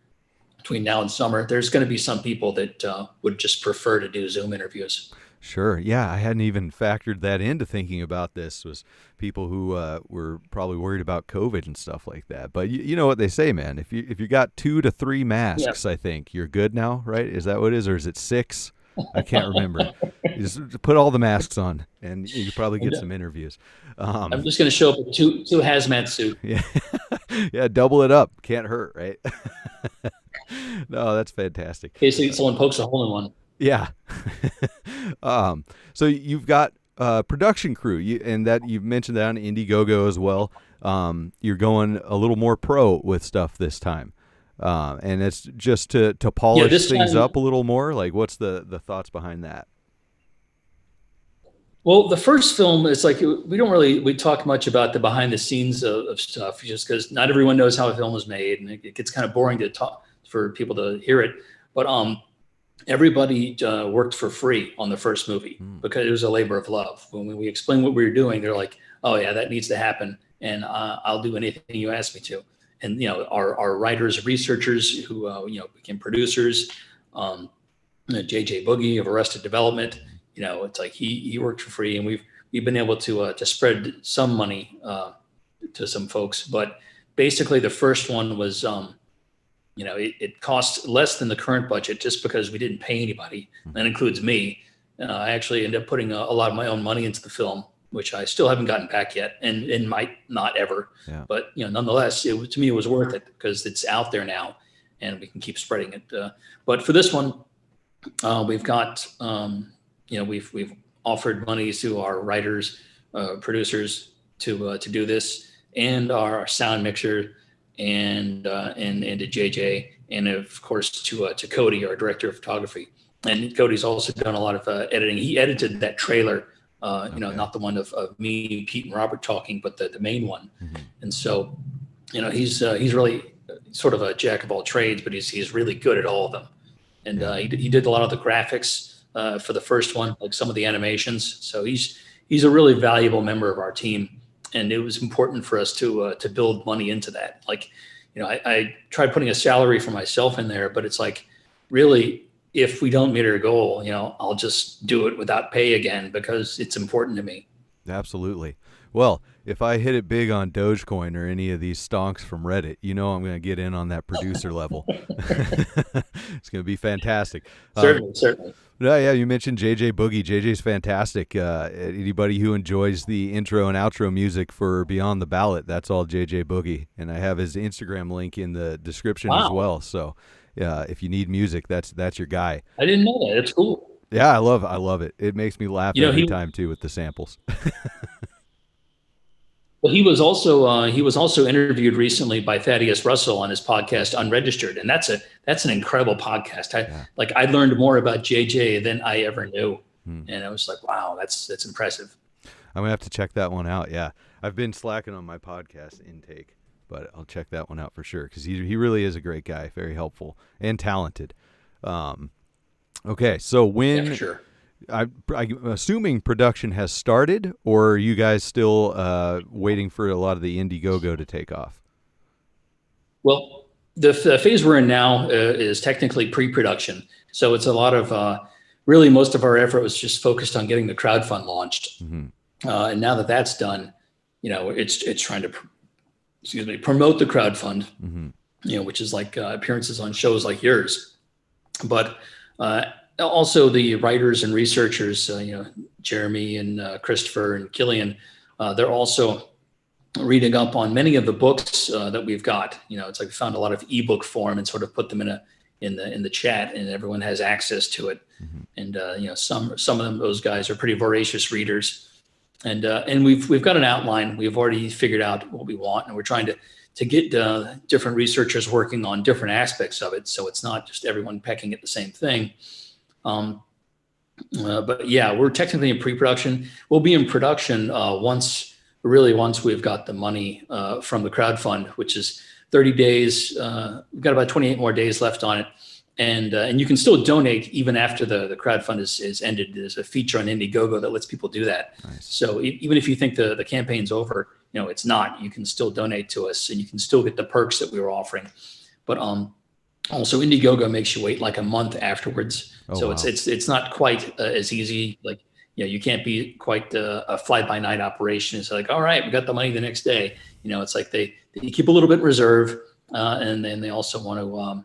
Speaker 4: between now and summer, there's going to be some people that would just prefer to do Zoom interviews.
Speaker 1: Sure. Yeah, I hadn't even factored that into thinking about this, was people who were probably worried about COVID and stuff like that. But you know what they say, man, if you got 2 to 3 masks, I think you're good now, right? Is that what it is? Or is it 6? I can't remember. You just put all the masks on and you probably get some interviews.
Speaker 4: I'm just going to show up with two hazmat suits.
Speaker 1: Yeah. Yeah. Double it up. Can't hurt, right? No, that's fantastic.
Speaker 4: In case someone pokes a hole in one.
Speaker 1: Yeah. So you've got production crew, and that you've mentioned that on Indiegogo as well. you're going a little more pro with stuff this time. And it's just to polish
Speaker 4: this
Speaker 1: things
Speaker 4: time,
Speaker 1: up a little more. Like, what's the thoughts behind that?
Speaker 4: well, the first film is like, we talk much about the behind the scenes of stuff, just because not everyone knows how a film is made, and it gets kind of boring to talk for people to hear it. But everybody worked for free on the first movie because it was a labor of love. When we explained what we were doing, they're like, "Oh yeah, that needs to happen, and I'll do anything you ask me to." And our writers, researchers who became producers, JJ Boogie of Arrested Development. It's like he worked for free, and we've been able to spread some money to some folks. But basically, the first one was it cost less than the current budget just because we didn't pay anybody. That includes me. I actually ended up putting a lot of my own money into the film, which I still haven't gotten back yet, and might not ever. Yeah. But nonetheless, to me, it was worth it because it's out there now, and we can keep spreading it. But for this one, we've got we've offered money to our writers, producers to do this, and our sound mixer, and to JJ, and of course to Cody, our director of photography. And Cody's also done a lot of editing. He edited that trailer. Not the one of me, Pete, and Robert talking, but the main one. And so, he's really sort of a jack of all trades, but he's really good at all of them. And he did a lot of the graphics for the first one, like some of the animations. So he's a really valuable member of our team, and it was important for us to build money into that. Like, I tried putting a salary for myself in there, but it's like, really, if we don't meet our goal, I'll just do it without pay again because it's important to me.
Speaker 1: Absolutely. Well, if I hit it big on Dogecoin or any of these stonks from Reddit, I'm going to get in on that producer level. It's going to be fantastic.
Speaker 4: Certainly.
Speaker 1: Yeah, you mentioned JJ Boogie. JJ's fantastic. Anybody who enjoys the intro and outro music for Beyond the Ballot, that's all JJ Boogie. And I have his Instagram link in the description as well. So if you need music, that's your guy.
Speaker 4: I didn't know that. It's cool.
Speaker 1: Yeah, I love it. It makes me laugh every time too with the samples.
Speaker 4: Well, he was also interviewed recently by Thaddeus Russell on his podcast Unregistered, and that's an incredible podcast. I learned more about JJ than I ever knew, and I was like, wow, that's impressive.
Speaker 1: I'm gonna have to check that one out. Yeah, I've been slacking on my podcast intake, but I'll check that one out for sure because he really is a great guy, very helpful and talented. Okay, so when
Speaker 4: for sure.
Speaker 1: I'm assuming production has started, or are you guys still waiting for a lot of the Indiegogo to take off?
Speaker 4: Well, the phase we're in now is technically pre-production. So it's a lot of, really most of our effort was just focused on getting the crowdfund launched. And now that that's done, it's trying to, promote the crowdfund, which is like appearances on shows like yours. But also the writers and researchers, Jeremy and Christopher and Killian, they're also reading up on many of the books that we've got. It's like we found a lot of ebook form and sort of put them in the chat, and everyone has access to it. And some of them, those guys are pretty voracious readers, and we've got an outline. We've already figured out what we want, and we're trying to get different researchers working on different aspects of it, so it's not just everyone pecking at the same thing. But yeah, we're technically in pre-production. We'll be in production once we've got the money from the crowdfund, which is 30 days. We've got about 28 more days left on it. And you can still donate even after the crowdfund is ended. There's a feature on Indiegogo that lets people do that. Nice. So even if you think the campaign's over, it's not. You can still donate to us, and you can still get the perks that we were offering. But also Indiegogo makes you wait like a month afterwards. So wow. It's not quite as easy. Like, you can't be quite a fly-by-night operation. It's like, all right, we got the money the next day. It's like they keep a little bit in reserve, and then they also want to,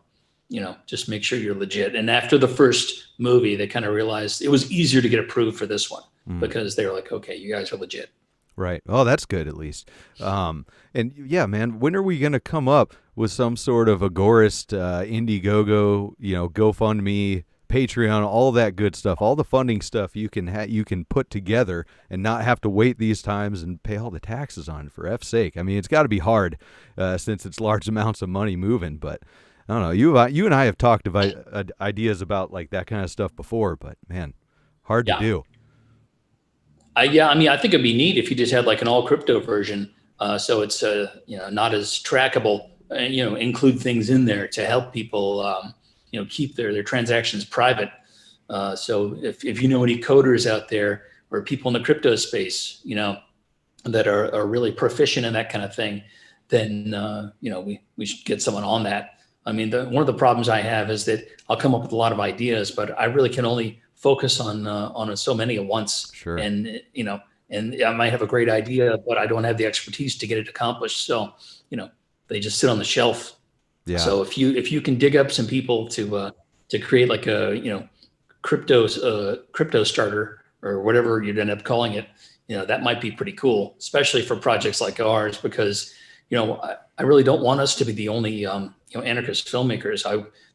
Speaker 4: just make sure you're legit. And after the first movie, they kind of realized it was easier to get approved for this one because they were like, okay, you guys are legit.
Speaker 1: Right. Oh, that's good at least. And yeah, man, when are we going to come up with some sort of agorist Indiegogo, GoFundMe Patreon, all that good stuff, all the funding stuff you can put together and not have to wait these times and pay all the taxes on, for F's sake. I mean, it's got to be hard since it's large amounts of money moving, but I don't know. You and I have talked about ideas about like that kind of stuff before, but man, hard to do.
Speaker 4: I mean, I think it'd be neat if you just had like an all crypto version, so it's not as trackable, and include things in there to help people keep their transactions private. So if you know any coders out there or people in the crypto space, that are really proficient in that kind of thing, then we should get someone on that. I mean, one of the problems I have is that I'll come up with a lot of ideas, but I really can only focus on so many at once.
Speaker 1: Sure.
Speaker 4: And I might have a great idea, but I don't have the expertise to get it accomplished. So they just sit on the shelf.
Speaker 1: Yeah.
Speaker 4: So if you can dig up some people to create like a crypto starter or whatever you'd end up calling it, that might be pretty cool, especially for projects like ours, because I really don't want us to be the only anarchist filmmakers.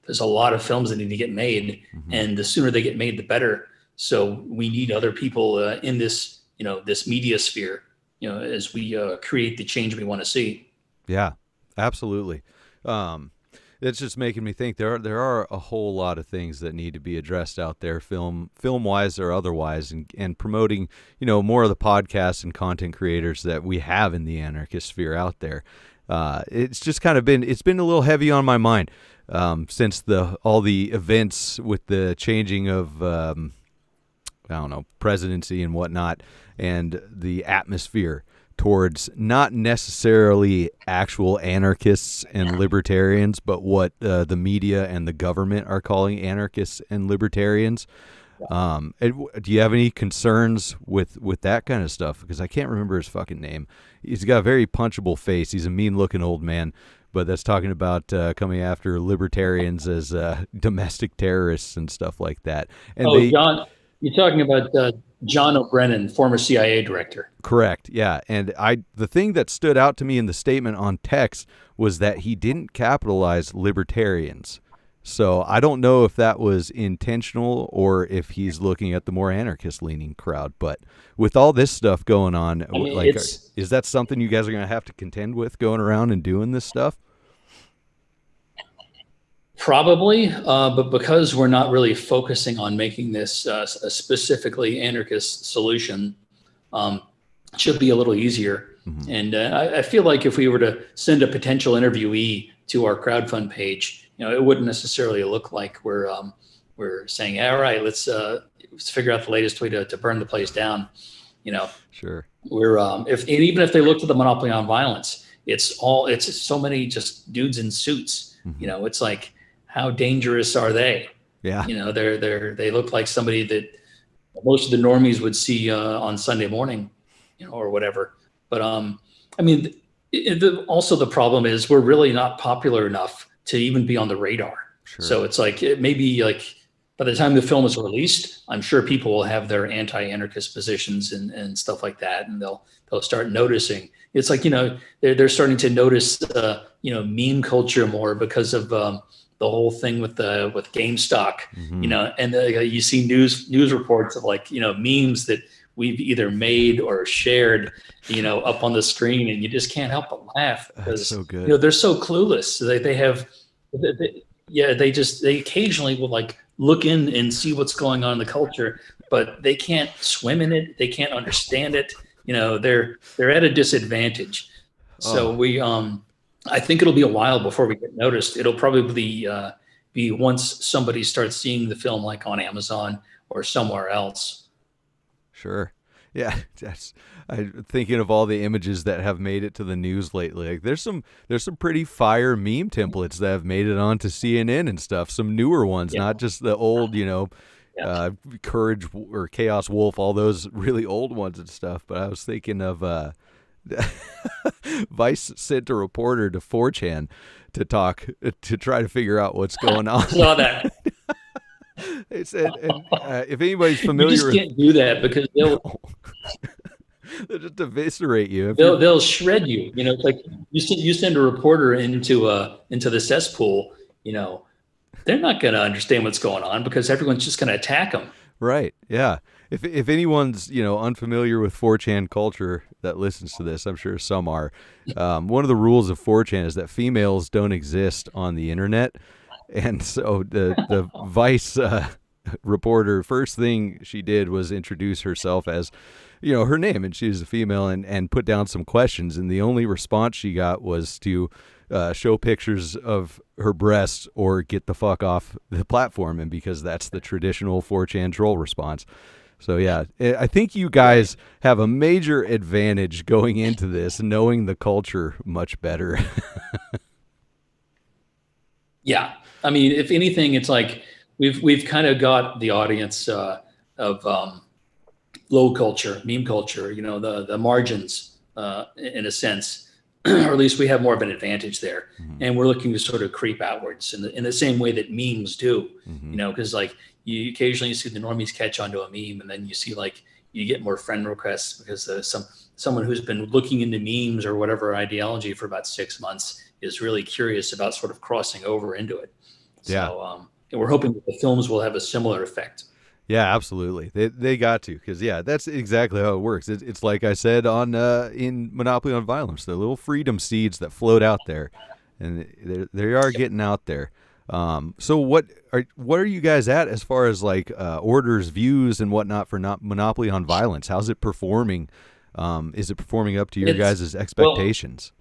Speaker 4: There's a lot of films that need to get made, and the sooner they get made, the better. So we need other people in this this media sphere, as we create the change we want to see.
Speaker 1: Yeah, absolutely. It's just making me think there are a whole lot of things that need to be addressed out there, film wise or otherwise, and promoting more of the podcasts and content creators that we have in the anarchist sphere out there. It's just kind of been a little heavy on my mind since all the events with the changing of presidency and whatnot, and the atmosphere towards not necessarily actual anarchists and libertarians, but what the media and the government are calling anarchists and libertarians. Do you have any concerns with that kind of stuff? Because I can't remember his fucking name. He's got a very punchable face. He's a mean-looking old man, but that's talking about coming after libertarians as domestic terrorists and stuff like that. And
Speaker 4: John, you're talking about John O'Brien, former CIA director.
Speaker 1: Correct. Yeah. And the thing that stood out to me in the statement on text was that he didn't capitalize libertarians. So I don't know if that was intentional or if he's looking at the more anarchist leaning crowd. But with all this stuff going on, is that something you guys are going to have to contend with, going around and doing this stuff?
Speaker 4: Probably, but because we're not really focusing on making this a specifically anarchist solution, it should be a little easier. Mm-hmm. And I feel like if we were to send a potential interviewee to our crowdfund page, it wouldn't necessarily look like we're saying, all right, let's figure out the latest way to burn the place down.
Speaker 1: Sure.
Speaker 4: We're even if they look at the monopoly on violence, it's so many just dudes in suits. Mm-hmm. It's like, how dangerous are they? Yeah. They look like somebody that most of the normies would see on Sunday morning, or whatever. But also the problem is we're really not popular enough to even be on the radar. Sure. So it's like, it may be like by the time the film is released, I'm sure people will have their anti-anarchist positions and stuff like that, and they'll start noticing. It's like they're starting to notice meme culture more because of the whole thing with GameStop, mm-hmm. And you see news reports of memes that we've either made or shared, up on the screen, and you just can't help but laugh because
Speaker 1: so good.
Speaker 4: They're so clueless. They occasionally will look in and see what's going on in the culture, but they can't swim in it. They can't understand it. They're at a disadvantage. So I think it'll be a while before we get noticed. It'll probably be once somebody starts seeing the film on Amazon or somewhere else.
Speaker 1: Sure. Yeah, I'm thinking of all the images that have made it to the news lately. There's some pretty fire meme templates that have made it onto CNN and stuff. Some newer ones, not just the old, Courage or Chaos Wolf, all those really old ones and stuff. But I was thinking of Vice sent a reporter to 4chan to try to figure out what's going on.
Speaker 4: I saw that.
Speaker 1: They said, if anybody's familiar,
Speaker 4: you just can't do that because they'll
Speaker 1: just eviscerate you.
Speaker 4: They'll shred you. It's like you send a reporter into the cesspool. they're not going to understand what's going on because everyone's just going to attack them.
Speaker 1: Right. Yeah. If anyone's unfamiliar with 4chan culture that listens to this, I'm sure some are. One of the rules of 4chan is that females don't exist on the internet, and so the Vice reporter, first thing she did was introduce herself as her name, and she's a female, and put down some questions, and the only response she got was to show pictures of her breasts or get the fuck off the platform, and because that's the traditional 4chan troll response. So yeah, I think you guys have a major advantage going into this, knowing the culture much better.
Speaker 4: Yeah, I mean, if anything, it's like we've kind of got the audience of low culture, meme culture, the margins in a sense, or at least we have more of an advantage there. And we're looking to sort of creep outwards in the same way that memes do, because like you occasionally see the normies catch onto a meme, and then you see like you get more friend requests because someone who's been looking into memes or whatever ideology for about 6 months is really curious about sort of crossing over into it.
Speaker 1: Yeah.
Speaker 4: So and we're hoping that the films will have a similar effect.
Speaker 1: Yeah, absolutely. They got to, because that's exactly how it works. It's like I said on in Monopoly on Violence, the little freedom seeds that float out there, and they are getting out there. So what are you guys at as far as like orders, views, and whatnot for Monopoly on Violence? How's it performing? Is it performing up to your guys' expectations?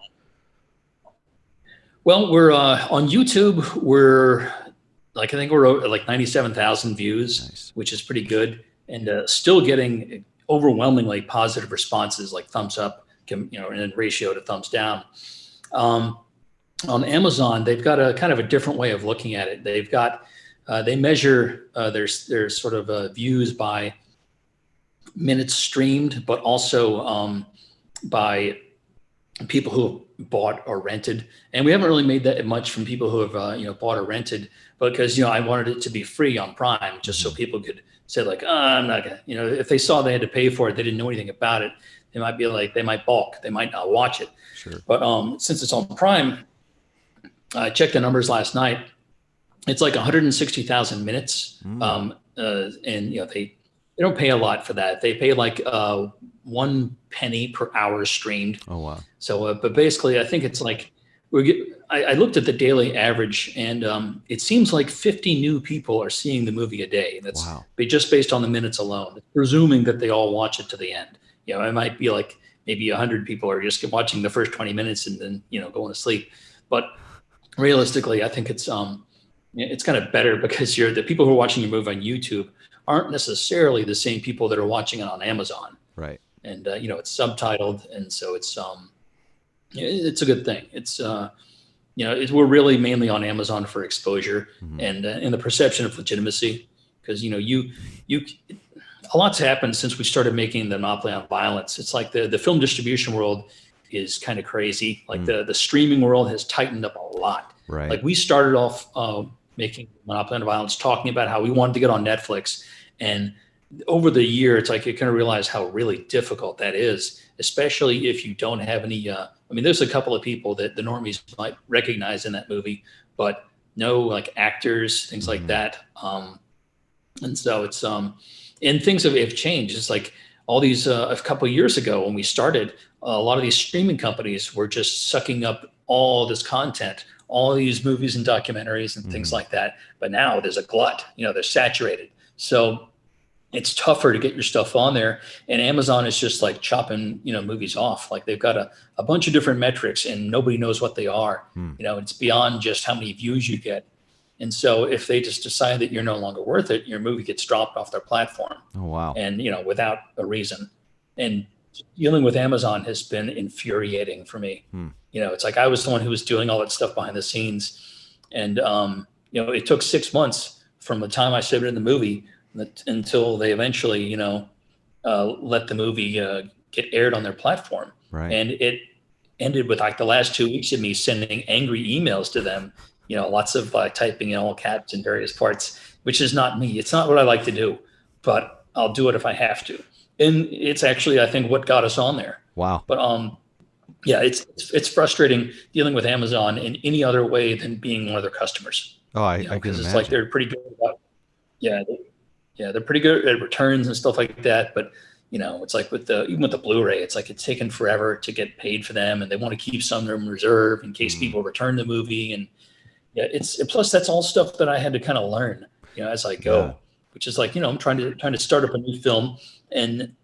Speaker 4: Well, we're on YouTube. We're I think we're at like 97,000 views,
Speaker 1: Nice.
Speaker 4: which is pretty good, and still getting overwhelmingly positive responses, like thumbs up, in ratio to thumbs down. On Amazon, they've got a kind of a different way of looking at it. They've got they measure their sort of views by minutes streamed, but also by people who have bought or rented. And we haven't really made that much from people who have bought or rented, because I wanted it to be free on Prime, just so people could say like, I'm not gonna, if they saw they had to pay for it, they didn't know anything about it, they might be like, they might balk, they might not watch it.
Speaker 1: Sure.
Speaker 4: But since it's on Prime, I checked the numbers last night. It's like 160,000 minutes. And they don't pay a lot for that. They pay like 1 penny per hour streamed.
Speaker 1: Oh wow.
Speaker 4: So, but basically, I think it's like I looked at the daily average, and it seems like 50 new people are seeing the movie a day. That's
Speaker 1: wow.
Speaker 4: Just based on the minutes alone, presuming that they all watch it to the end. It might be like maybe 100 people are just watching the first 20 minutes and then going to sleep. But realistically, I think it's kind of better, because the people who are watching your movie on YouTube aren't necessarily the same people that are watching it on Amazon.
Speaker 1: Right.
Speaker 4: And it's subtitled, and so it's a good thing. It's we're really mainly on Amazon for exposure and in the perception of legitimacy, because a lot's happened since we started making the Monopoly on Violence. It's like the film distribution world is kind of crazy. Like the streaming world has tightened up a lot.
Speaker 1: Right.
Speaker 4: Like we started off making Monopoly on Violence, talking about how we wanted to get on Netflix, and over the year, it's like you kind of realize how really difficult that is, especially if you don't have any. There's a couple of people that the normies might recognize in that movie, but no like actors, things like that. And so it's and things have changed. It's like all these a couple of years ago when we started, a lot of these streaming companies were just sucking up all this content, all these movies and documentaries and things like that. But now there's a glut. They're saturated. So it's tougher to get your stuff on there, and Amazon is just like chopping, movies off. Like they've got a bunch of different metrics, and nobody knows what they are. It's beyond just how many views you get. And so if they just decide that you're no longer worth it, your movie gets dropped off their platform.
Speaker 1: Oh wow.
Speaker 4: And without a reason. And dealing with Amazon has been infuriating for me. It's like I was the one who was doing all that stuff behind the scenes, and it took 6 months from the time I submitted the movie until they eventually, let the movie get aired on their platform.
Speaker 1: Right.
Speaker 4: And it ended with like the last 2 weeks of me sending angry emails to them, lots of typing in all caps in various parts, which is not me. It's not what I like to do, but I'll do it if I have to. And it's actually, I think, what got us on there.
Speaker 1: Wow.
Speaker 4: But yeah, it's frustrating dealing with Amazon in any other way than being one of their customers.
Speaker 1: Oh, I can
Speaker 4: because it's
Speaker 1: imagine.
Speaker 4: like they're pretty good about, yeah, they're pretty good at returns and stuff like that. But it's like even with the Blu-ray, it's like it's taken forever to get paid for them, and they want to keep some of them in reserve in case people return the movie. And yeah, plus that's all stuff that I had to kind of learn, as I
Speaker 1: Yeah.
Speaker 4: go, which is like, I'm trying to start up a new film and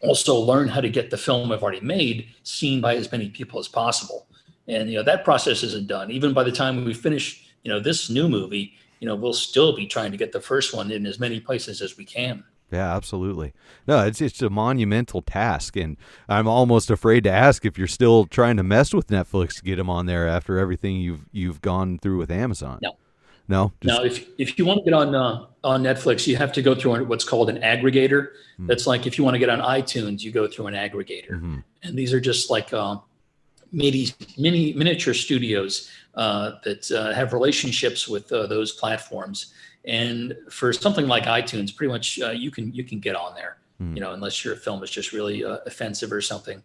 Speaker 4: also learn how to get the film I've already made seen by as many people as possible. And that process isn't done. Even by the time we finish, this new movie, we'll still be trying to get the first one in as many places as we can.
Speaker 1: Yeah, absolutely. No, it's a monumental task, and I'm almost afraid to ask if you're still trying to mess with Netflix to get them on there after everything you've gone through with Amazon.
Speaker 4: No.
Speaker 1: No,
Speaker 4: Now, if you want to get on Netflix, you have to go through what's called an aggregator. That's like if you want to get on iTunes, you go through an aggregator, and these are just like miniature studios that have relationships with those platforms. And for something like iTunes, pretty much you can get on there, unless your film is just really offensive or something.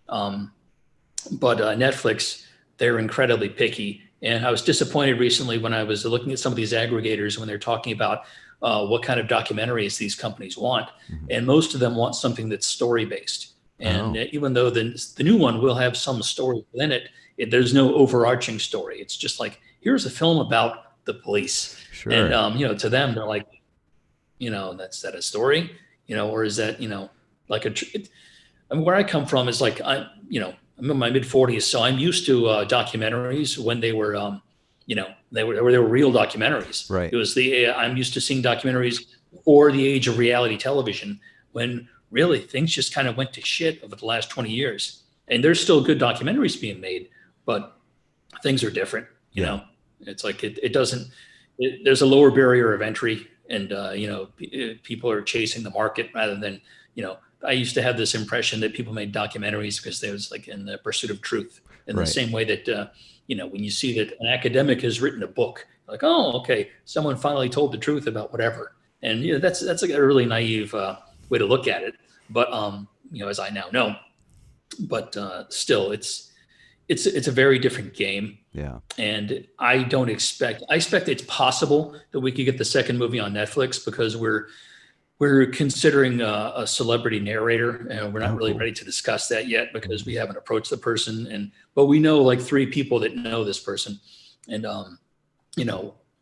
Speaker 4: But Netflix, they're incredibly picky. And I was disappointed recently when I was looking at some of these aggregators when they're talking about what kind of documentaries these companies want. And most of them want something that's story-based. And even though the new one will have some story within it, there's no overarching story. It's just like, here's a film about the police.
Speaker 1: Sure.
Speaker 4: And, to them, they're like, that's that a story? Or is that, like where I come from is like, I'm in my mid 40s, so I'm used to documentaries when they were, they were real documentaries.
Speaker 1: Right.
Speaker 4: It was I'm used to seeing documentaries before the age of reality television, when really things just kind of went to shit over the last 20 years. And there's still good documentaries being made, but things are different. It's like it doesn't. There's a lower barrier of entry, and people are chasing the market rather than I used to have this impression that people made documentaries because they was like in the pursuit of truth, in the same way that when you see that an academic has written a book, like, oh, okay, someone finally told the truth about whatever, and that's like a really naive way to look at it. But as I now know, but still, it's a very different game.
Speaker 1: Yeah.
Speaker 4: And I expect it's possible that we could get the second movie on Netflix because we're considering a celebrity narrator, and we're not really ready to discuss that yet because we haven't approached the person. But we know like 3 people that know this person, and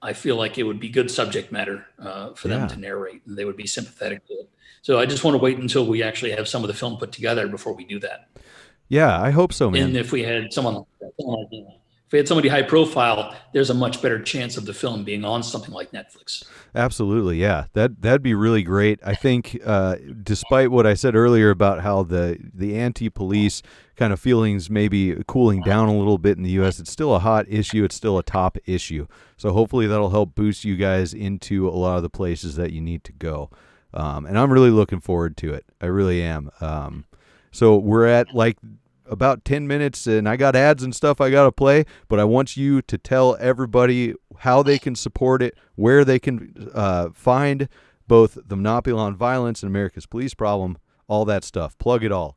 Speaker 4: I feel like it would be good subject matter for them to narrate, and they would be sympathetic to it. So I just want to wait until we actually have some of the film put together before we do that.
Speaker 1: Yeah, I hope so, man.
Speaker 4: And if we had if we had somebody high profile, there's a much better chance of the film being on something like Netflix.
Speaker 1: Absolutely, yeah. That'd be really great. I think, despite what I said earlier about how the anti-police kind of feelings may be cooling down a little bit in the U.S., it's still a hot issue. It's still a top issue. So hopefully that'll help boost you guys into a lot of the places that you need to go. And I'm really looking forward to it. I really am. So we're at like about 10 minutes, and I got ads and stuff I got to play, but I want you to tell everybody how they can support it, where they can find both the Monopoly on Violence and America's Police Problem, all that stuff. Plug it all.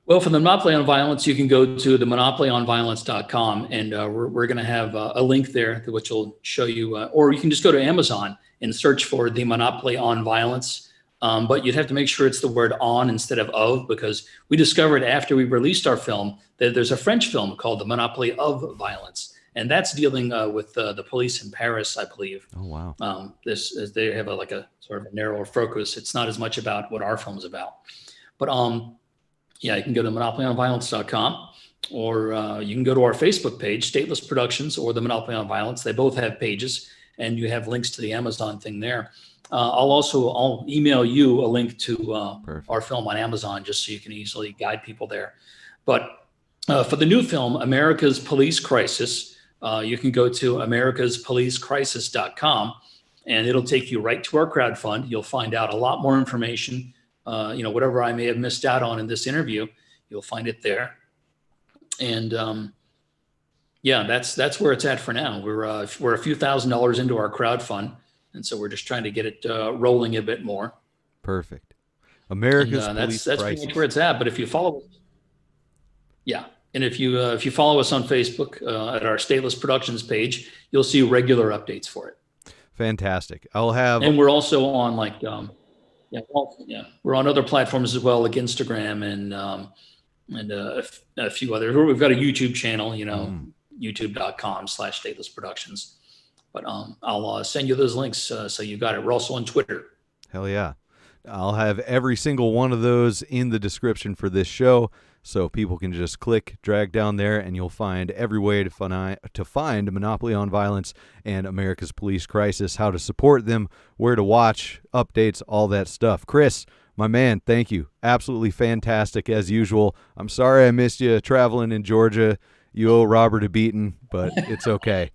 Speaker 4: Well, for the Monopoly on Violence, you can go to the monopolyonviolence.com, and we're going to have a link there which will show you, or you can just go to Amazon and search for the Monopoly on Violence. But you'd have to make sure it's the word on instead of, because we discovered after we released our film that there's a French film called The Monopoly of Violence. And that's dealing with the police in Paris, I believe.
Speaker 1: Oh, wow.
Speaker 4: They have a sort of a narrower focus. It's not as much about what our film's about. But you can go to monopolyonviolence.com, or you can go to our Facebook page, Stateless Productions, or the Monopoly on Violence. They both have pages, and you have links to the Amazon thing there. I'll email you a link to our film on Amazon, just so you can easily guide people there. But for the new film, America's Police Crisis, you can go to americaspolicecrisis.com, and it'll take you right to our crowdfund. You'll find out a lot more information. Whatever I may have missed out on in this interview, you'll find it there. And that's where it's at for now. We're a few $1,000s into our crowdfund. And so we're just trying to get it rolling a bit more.
Speaker 1: Perfect. America's Police
Speaker 4: that's
Speaker 1: Crisis.
Speaker 4: pretty much where it's at. But if you follow, And if you follow us on Facebook at our Stateless Productions page, you'll see regular updates for it.
Speaker 1: Fantastic. I'll have,
Speaker 4: and we're also on we're on other platforms as well, like Instagram and a few others. We've got a YouTube channel, youtube.com/Stateless Productions. But I'll send you those links so you got it. We're also on Twitter.
Speaker 1: Hell yeah. I'll have every single one of those in the description for this show, so people can just click, drag down there, and you'll find every way to find Monopoly on Violence and America's Police Crisis, how to support them, where to watch, updates, all that stuff. Chris, my man, thank you. Absolutely fantastic as usual. I'm sorry I missed you traveling in Georgia. You owe Robert a beating, but it's okay.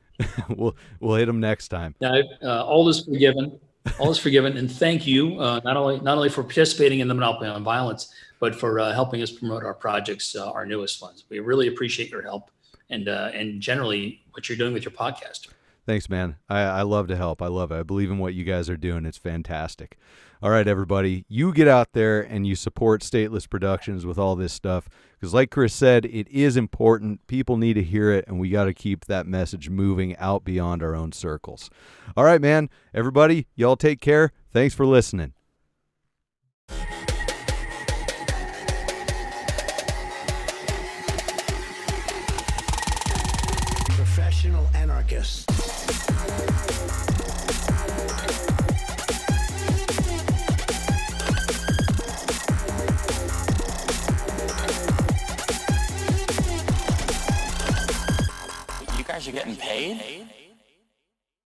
Speaker 1: We'll hit him next time.
Speaker 4: Yeah, all is forgiven. All is forgiven, and thank you not only for participating in the Monopoly on Violence, but for helping us promote our projects, our newest ones. We really appreciate your help and generally what you're doing with your podcast.
Speaker 1: Thanks, man. I love to help. I love it. I believe in what you guys are doing. It's fantastic. All right, everybody, you get out there and you support Stateless Productions with all this stuff, because like Chris said, it is important. People need to hear it, and we got to keep that message moving out beyond our own circles. All right, man. Everybody, y'all take care. Thanks for listening.
Speaker 2: Professional anarchists.
Speaker 3: You guys are getting paid?